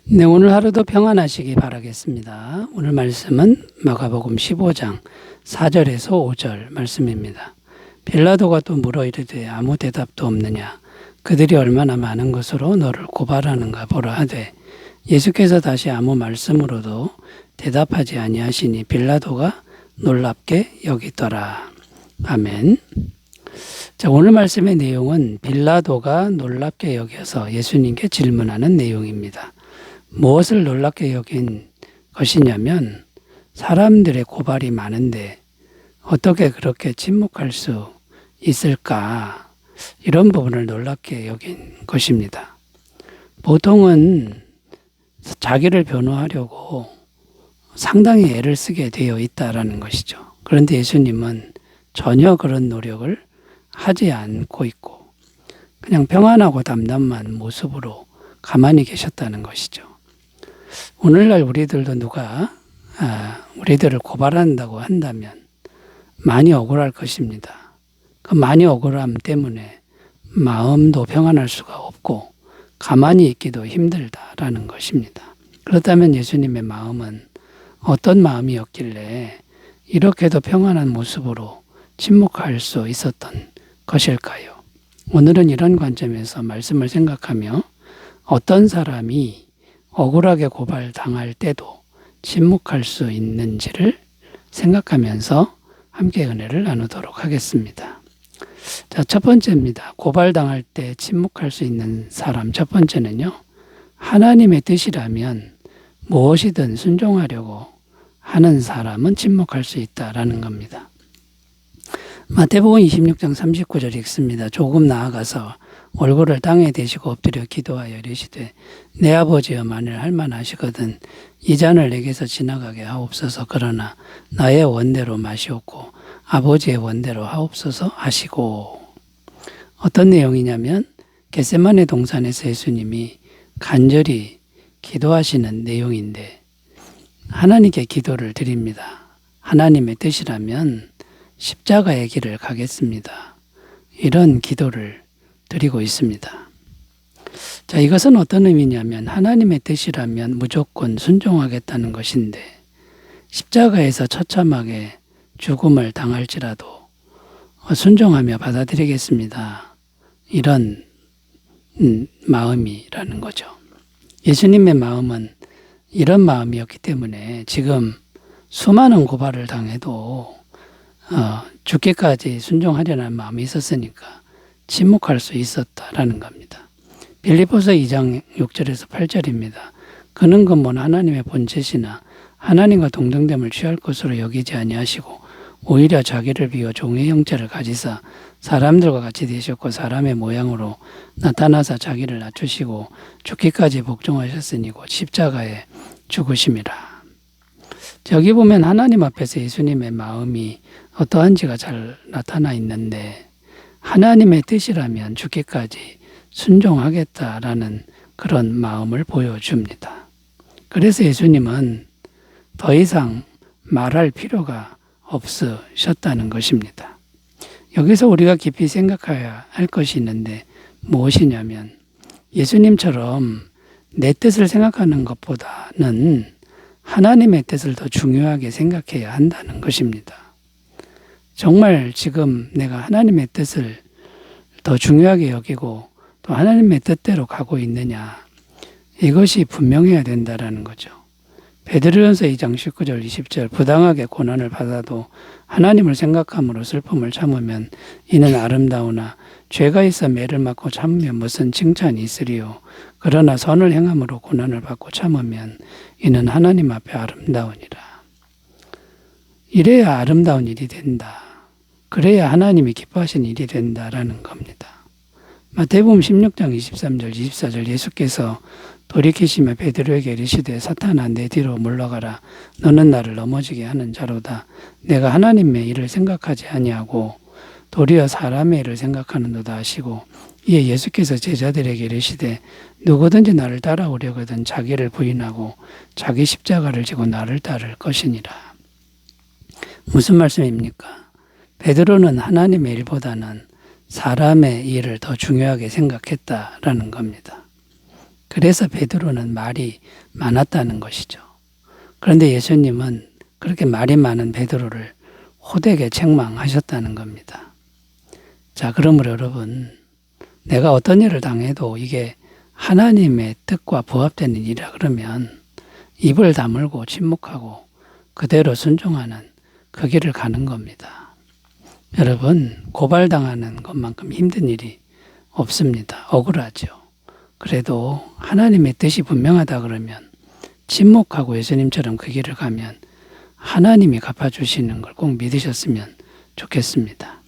네, 오늘 하루도 평안하시기 바라겠습니다. 오늘 말씀은 마가복음 15장 4절에서 5절 말씀입니다. 빌라도가 또 물어 이르되 아무 대답도 없느냐? 그들이 얼마나 많은 것으로 너를 고발하는가 보라 하되 예수께서 다시 아무 말씀으로도 대답하지 아니하시니 빌라도가 놀랍게 여기더라. 아멘. 자, 오늘 말씀의 내용은 빌라도가 놀랍게 여겨서 예수님께 질문하는 내용입니다. 무엇을 놀랍게 여긴 것이냐면 사람들의 고발이 많은데 어떻게 그렇게 침묵할 수 있을까? 이런 부분을 놀랍게 여긴 것입니다. 보통은 자기를 변호하려고 상당히 애를 쓰게 되어 있다라는 것이죠. 그런데 예수님은 전혀 그런 노력을 하지 않고 있고 그냥 평안하고 담담한 모습으로 가만히 계셨다는 것이죠. 오늘날 우리들도 누가 우리들을 고발한다고 한다면 많이 억울할 것입니다. 그 많이 억울함 때문에 마음도 평안할 수가 없고 가만히 있기도 힘들다라는 것입니다. 그렇다면 예수님의 마음은 어떤 마음이었길래 이렇게도 평안한 모습으로 침묵할 수 있었던 것일까요? 오늘은 이런 관점에서 말씀을 생각하며 어떤 사람이 억울하게 고발당할 때도 침묵할 수 있는지를 생각하면서 함께 은혜를 나누도록 하겠습니다. 자, 첫 번째입니다. 고발당할 때 침묵할 수 있는 사람. 첫 번째는요, 하나님의 뜻이라면 무엇이든 순종하려고 하는 사람은 침묵할 수 있다라는 겁니다. 마태복음 26장 39절 읽습니다. 조금 나아가서 얼굴을 땅에 대시고 엎드려 기도하여 이르시되 내 아버지여 만일 할만하시거든 이 잔을 내게서 지나가게 하옵소서. 그러나 나의 원대로 마시옵고 아버지의 원대로 하옵소서 하시고. 어떤 내용이냐면 겟세마네 동산에서 예수님이 간절히 기도하시는 내용인데 하나님께 기도를 드립니다. 하나님의 뜻이라면 십자가의 길을 가겠습니다. 이런 기도를 드리고 있습니다. 자, 이것은 어떤 의미냐면 하나님의 뜻이라면 무조건 순종하겠다는 것인데 십자가에서 처참하게 죽음을 당할지라도 순종하며 받아들이겠습니다. 이런 마음이라는 거죠. 예수님의 마음은 이런 마음이었기 때문에 지금 수많은 고발을 당해도 죽기까지 순종하려는 마음이 있었으니까 침묵할 수 있었다라는 겁니다. 빌립보서 2장 6절에서 8절입니다. 그는 근본 하나님의 본체시나 하나님과 동등됨을 취할 것으로 여기지 아니하시고 오히려 자기를 비워 종의 형체를 가지사 사람들과 같이 되셨고 사람의 모양으로 나타나사 자기를 낮추시고 죽기까지 복종하셨으니 곧 십자가에 죽으심이라. 여기 보면 하나님 앞에서 예수님의 마음이 어떠한지가 잘 나타나 있는데 하나님의 뜻이라면 죽기까지 순종하겠다라는 그런 마음을 보여줍니다. 그래서 예수님은 더 이상 말할 필요가 없으셨다는 것입니다. 여기서 우리가 깊이 생각해야 할 것이 있는데 무엇이냐면 예수님처럼 내 뜻을 생각하는 것보다는 하나님의 뜻을 더 중요하게 생각해야 한다는 것입니다. 정말 지금 내가 하나님의 뜻을 더 중요하게 여기고 또 하나님의 뜻대로 가고 있느냐, 이것이 분명해야 된다는 거죠. 베드로전서 2장 19절 20절 부당하게 고난을 받아도 하나님을 생각함으로 슬픔을 참으면 이는 아름다우나 죄가 있어 매를 맞고 참으면 무슨 칭찬이 있으리요. 그러나 선을 행함으로 고난을 받고 참으면 이는 하나님 앞에 아름다우니라. 이래야 아름다운 일이 된다. 그래야 하나님이 기뻐하신 일이 된다라는 겁니다. 마태복음 16장 23절 24절 예수께서 돌이키시며 베드로에게 이르시되 사탄아 내 뒤로 물러가라. 너는 나를 넘어지게 하는 자로다. 내가 하나님의 일을 생각하지 아니하고 도리어 사람의 일을 생각하는도다 하시고 이에 예수께서 제자들에게 이르시되 누구든지 나를 따라오려거든 자기를 부인하고 자기 십자가를 지고 나를 따를 것이니라. 무슨 말씀입니까? 베드로는 하나님의 일보다는 사람의 일을 더 중요하게 생각했다라는 겁니다. 그래서 베드로는 말이 많았다는 것이죠. 그런데 예수님은 그렇게 말이 많은 베드로를 호되게 책망하셨다는 겁니다. 자, 그러므로 여러분, 내가 어떤 일을 당해도 이게 하나님의 뜻과 부합되는 일이라 그러면 입을 다물고 침묵하고 그대로 순종하는 그 길을 가는 겁니다. 여러분, 고발당하는 것만큼 힘든 일이 없습니다. 억울하죠. 그래도 하나님의 뜻이 분명하다 그러면 침묵하고 예수님처럼 그 길을 가면 하나님이 갚아주시는 걸 꼭 믿으셨으면 좋겠습니다.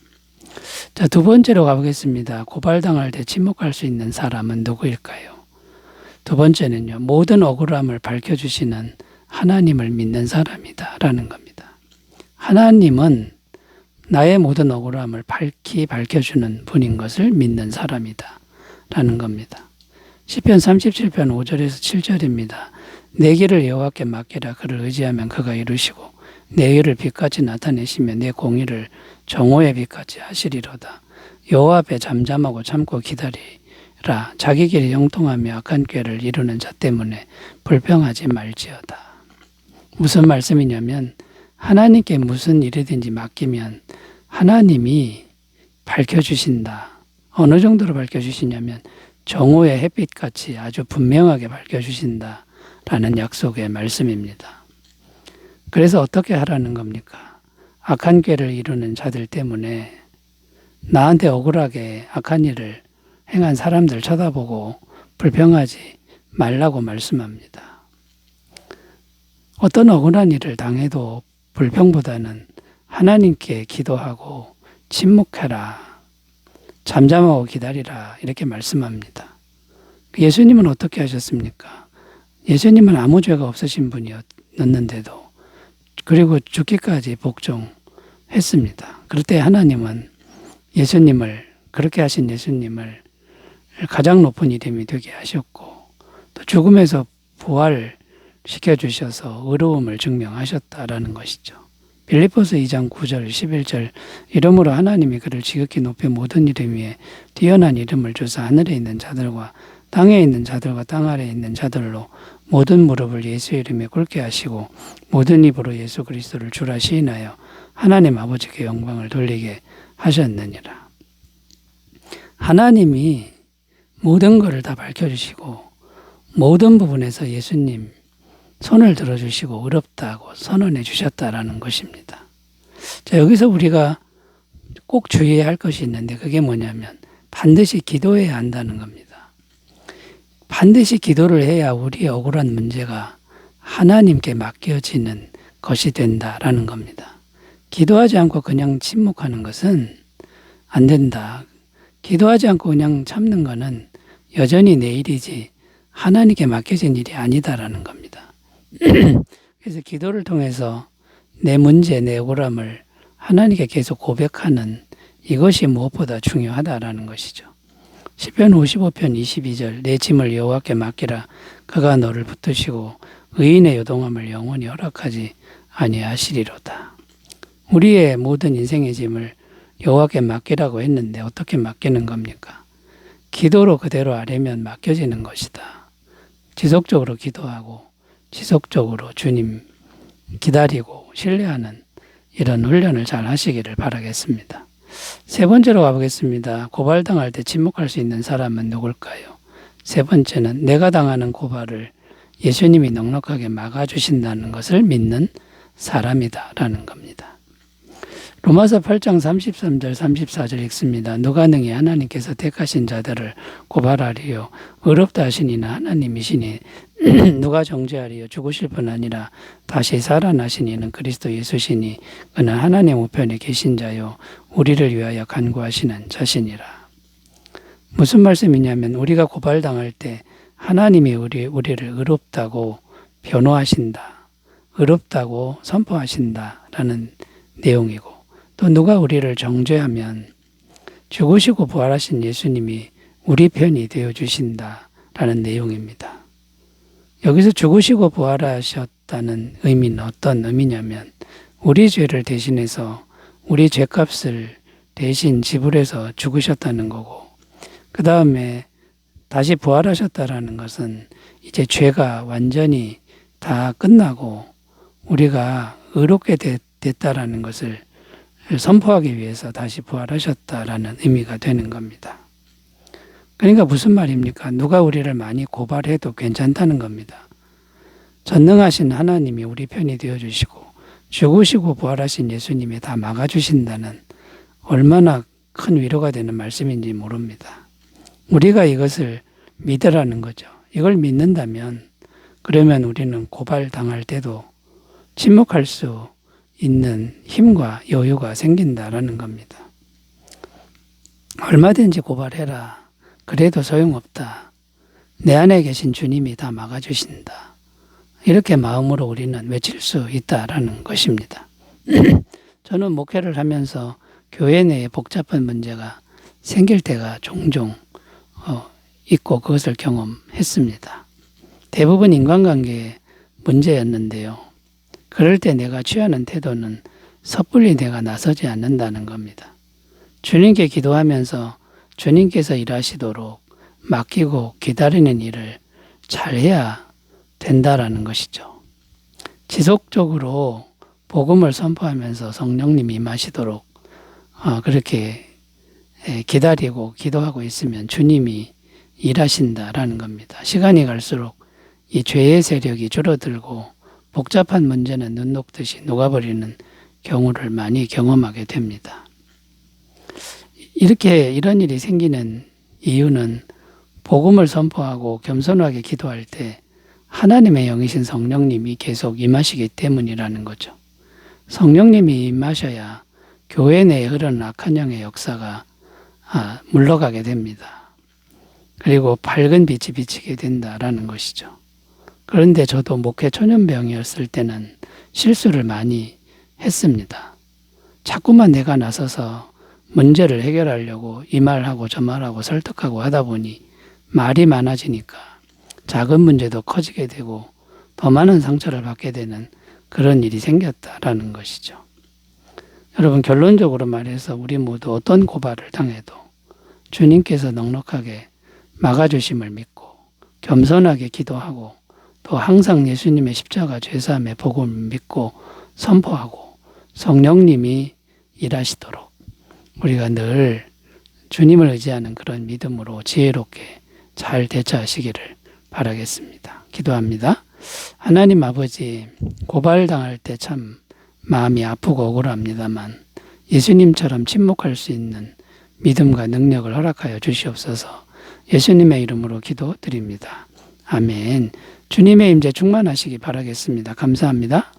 자, 두 번째로 가보겠습니다. 고발당할 때 침묵할 수 있는 사람은 누구일까요? 두 번째는요, 모든 억울함을 밝혀주시는 하나님을 믿는 사람이다 라는 겁니다. 하나님은 나의 모든 억울함을 밝혀주는 분인 것을 믿는 사람이다 라는 겁니다. 시편 37편 5절에서 7절입니다. 내 길을 여호와께 맡기라. 그를 의지하면 그가 이루시고 내 일을 빛같이 나타내시며 내 공의를 정오의 빛같이 하시리로다. 여호와 앞에 잠잠하고 참고 기다리라. 자기 길이 형통하며 악한 꾀를 이루는 자 때문에 불평하지 말지어다. 무슨 말씀이냐면 하나님께 무슨 일이든지 맡기면 하나님이 밝혀주신다. 어느 정도로 밝혀주시냐면 정오의 햇빛같이 아주 분명하게 밝혀주신다 라는 약속의 말씀입니다. 그래서 어떻게 하라는 겁니까? 악한 꾀를 이루는 자들 때문에 나한테 억울하게 악한 일을 행한 사람들 쳐다보고 불평하지 말라고 말씀합니다. 어떤 억울한 일을 당해도 불평보다는 하나님께 기도하고 침묵해라. 잠잠하고 기다리라 이렇게 말씀합니다. 예수님은 어떻게 하셨습니까? 예수님은 아무 죄가 없으신 분이었는데도 그리고 죽기까지 복종했습니다. 그럴 때 하나님은 그렇게 하신 예수님을 가장 높은 이름이 되게 하셨고 또 죽음에서 부활시켜 주셔서 의로움을 증명하셨다라는 것이죠. 빌립보서 2장 9절 11절 이러므로 하나님이 그를 지극히 높여 모든 이름 위에 뛰어난 이름을 주사 하늘에 있는 자들과 땅에 있는 자들과 땅 아래에 있는 자들로 모든 무릎을 예수 이름에 꿇게 하시고 모든 입으로 예수 그리스도를 주라 시인하여 하나님 아버지께 영광을 돌리게 하셨느니라. 하나님이 모든 것을 다 밝혀주시고 모든 부분에서 예수님 손을 들어주시고 어렵다고 선언해 주셨다라는 것입니다. 자, 여기서 우리가 꼭 주의해야 할 것이 있는데 그게 뭐냐면 반드시 기도해야 한다는 겁니다. 반드시 기도를 해야 우리의 억울한 문제가 하나님께 맡겨지는 것이 된다라는 겁니다. 기도하지 않고 그냥 침묵하는 것은 안 된다. 기도하지 않고 그냥 참는 것은 여전히 내 일이지 하나님께 맡겨진 일이 아니다라는 겁니다. 그래서 기도를 통해서 내 문제, 내 억울함을 하나님께 계속 고백하는 이것이 무엇보다 중요하다라는 것이죠. 시편 55편 22절 내 짐을 여호와께 맡기라. 그가 너를 붙드시고 의인의 요동함을 영원히 허락하지 아니하시리로다. 우리의 모든 인생의 짐을 여호와께 맡기라고 했는데 어떻게 맡기는 겁니까? 기도로 그대로 하려면 맡겨지는 것이다. 지속적으로 기도하고 지속적으로 주님 기다리고 신뢰하는 이런 훈련을 잘 하시기를 바라겠습니다. 세 번째로 가보겠습니다. 고발당할 때 침묵할 수 있는 사람은 누굴까요? 세 번째는 내가 당하는 고발을 예수님이 넉넉하게 막아주신다는 것을 믿는 사람이다라는 겁니다. 로마서 8장 33절 34절 읽습니다. 누가 능히 하나님께서 택하신 자들을 고발하리요 의롭다 하시니나 하나님이시니 누가 정죄하리요 죽으실 뿐 아니라 다시 살아나시니는 그리스도 예수시니 그는 하나님 우편에 계신 자요 우리를 위하여 간구하시는 자시니라. 무슨 말씀이냐면 우리가 고발당할 때 하나님이 우리를 의롭다고 변호하신다. 의롭다고 선포하신다라는 내용이고 또 누가 우리를 정죄하면 죽으시고 부활하신 예수님이 우리 편이 되어주신다라는 내용입니다. 여기서 죽으시고 부활하셨다는 의미는 어떤 의미냐면 우리 죄를 대신해서 우리 죄값을 대신 지불해서 죽으셨다는 거고 그 다음에 다시 부활하셨다라는 것은 이제 죄가 완전히 다 끝나고 우리가 의롭게 됐다라는 것을 선포하기 위해서 다시 부활하셨다라는 의미가 되는 겁니다. 그러니까 무슨 말입니까? 누가 우리를 많이 고발해도 괜찮다는 겁니다. 전능하신 하나님이 우리 편이 되어주시고 죽으시고 부활하신 예수님이 다 막아주신다는 얼마나 큰 위로가 되는 말씀인지 모릅니다. 우리가 이것을 믿으라는 거죠. 이걸 믿는다면 그러면 우리는 고발당할 때도 침묵할 수 있는 힘과 여유가 생긴다라는 겁니다. 얼마든지 고발해라. 그래도 소용없다. 내 안에 계신 주님이 다 막아주신다. 이렇게 마음으로 우리는 외칠 수 있다라는 것입니다. 저는 목회를 하면서 교회 내에 복잡한 문제가 생길 때가 종종 있고 그것을 경험했습니다. 대부분 인간관계의 문제였는데요. 그럴 때 내가 취하는 태도는 섣불리 내가 나서지 않는다는 겁니다. 주님께 기도하면서 주님께서 일하시도록 맡기고 기다리는 일을 잘해야 된다라는 것이죠. 지속적으로 복음을 선포하면서 성령님이 임하시도록 그렇게 기다리고 기도하고 있으면 주님이 일하신다라는 겁니다. 시간이 갈수록 이 죄의 세력이 줄어들고 복잡한 문제는 눈 녹듯이 녹아버리는 경우를 많이 경험하게 됩니다. 이런 일이 생기는 이유는 복음을 선포하고 겸손하게 기도할 때 하나님의 영이신 성령님이 계속 임하시기 때문이라는 거죠. 성령님이 임하셔야 교회 내에 흐르는 악한 영의 역사가 물러가게 됩니다. 그리고 밝은 빛이 비치게 된다라는 것이죠. 그런데 저도 목회 초년병이었을 때는 실수를 많이 했습니다. 자꾸만 내가 나서서 문제를 해결하려고 이 말하고 저 말하고 설득하고 하다 보니 말이 많아지니까 작은 문제도 커지게 되고 더 많은 상처를 받게 되는 그런 일이 생겼다라는 것이죠. 여러분, 결론적으로 말해서 우리 모두 어떤 고발을 당해도 주님께서 넉넉하게 막아주심을 믿고 겸손하게 기도하고 또 항상 예수님의 십자가 죄사함의 복음을 믿고 선포하고 성령님이 일하시도록 우리가 늘 주님을 의지하는 그런 믿음으로 지혜롭게 잘 대처하시기를 바라겠습니다. 기도합니다. 하나님 아버지, 고발당할 때 참 마음이 아프고 억울합니다만 예수님처럼 침묵할 수 있는 믿음과 능력을 허락하여 주시옵소서. 예수님의 이름으로 기도드립니다. 아멘. 주님의 임재 충만하시기 바라겠습니다. 감사합니다.